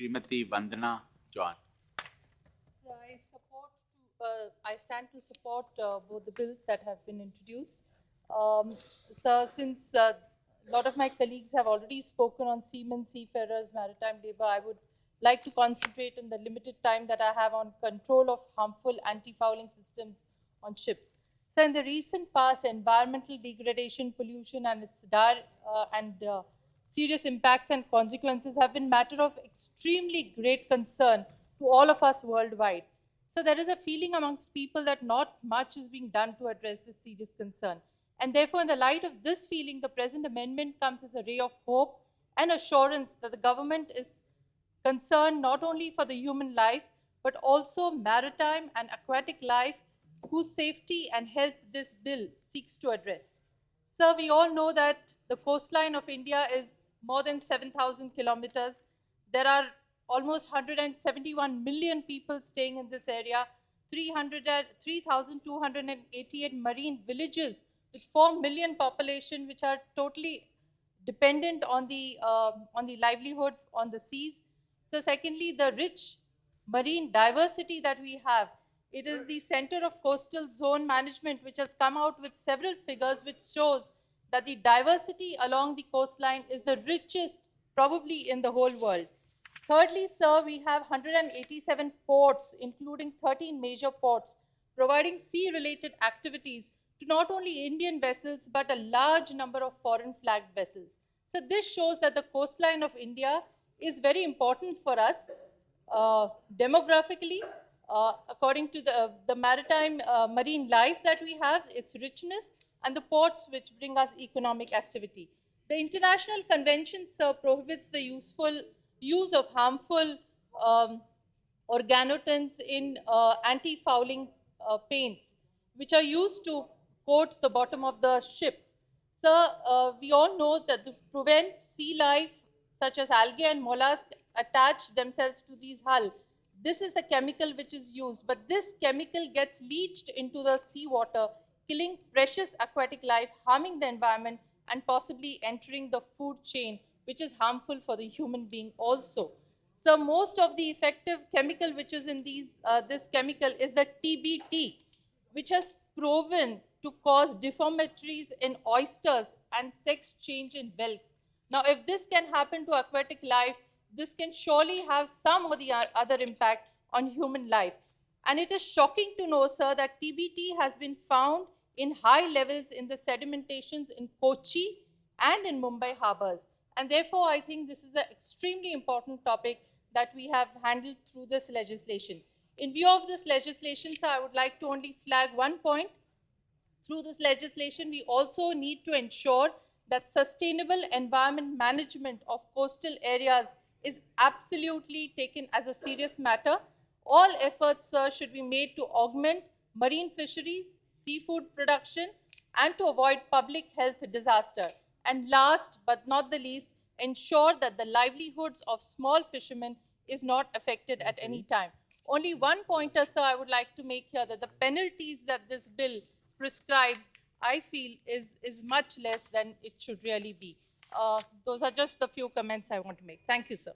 Srimati Vandana Chavan. So I stand to support both the bills that have been introduced. So since a lot of my colleagues have already spoken on seamen, seafarers, maritime labor, I would like to concentrate in the limited time that I have on control of harmful anti-fouling systems on ships. So in the recent past, environmental degradation, pollution, and its dire and serious impacts and consequences have been matter of extremely great concern to all of us worldwide. So there is a feeling amongst people that not much is being done to address this serious concern. And therefore, in the light of this feeling, the present amendment comes as a ray of hope and assurance that the government is concerned not only for the human life, but also maritime and aquatic life, whose safety and health this bill seeks to address. Sir, we all know that the coastline of India is more than 7,000 kilometers. There are almost 171 million people staying in this area, 3,288 marine villages with 4 million population, which are totally dependent on the livelihood on the seas. So secondly, the rich marine diversity that we have. It is the Center of Coastal Zone Management which has come out with several figures which shows that the diversity along the coastline is the richest probably in the whole world. Thirdly, sir, we have 187 ports, including 13 major ports, providing sea-related activities to not only Indian vessels, but a large number of foreign flagged vessels. So this shows that the coastline of India is very important for us demographically, according to the maritime marine life that we have, its richness, and the ports which bring us economic activity. The International Convention, sir, prohibits the use of harmful organotins in anti-fouling paints, which are used to coat the bottom of the ships. So we all know that to prevent sea life, such as algae and mollusks, attach themselves to these hull. This is the chemical which is used, but this chemical gets leached into the seawater, killing precious aquatic life, harming the environment, and possibly entering the food chain, which is harmful for the human being also. So most of the effective chemical which is in this chemical is the TBT, which has proven to cause deformities in oysters and sex change in whelks. Now, if this can happen to aquatic life, this can surely have some or the other impact on human life. And it is shocking to know, sir, that TBT has been found in high levels in the sedimentations in Kochi and in Mumbai harbors. And therefore, I think this is an extremely important topic that we have handled through this legislation. In view of this legislation, sir, I would like to only flag one point. Through this legislation, we also need to ensure that sustainable environment management of coastal areas is absolutely taken as a serious matter. All efforts, sir, should be made to augment marine fisheries, seafood production, and to avoid public health disaster. And last but not the least, ensure that the livelihoods of small fishermen is not affected at any time. Only one pointer, sir, I would like to make here, that the penalties that this bill prescribes, I feel, is much less than it should really be. Those are just the few comments I want to make. Thank you, sir.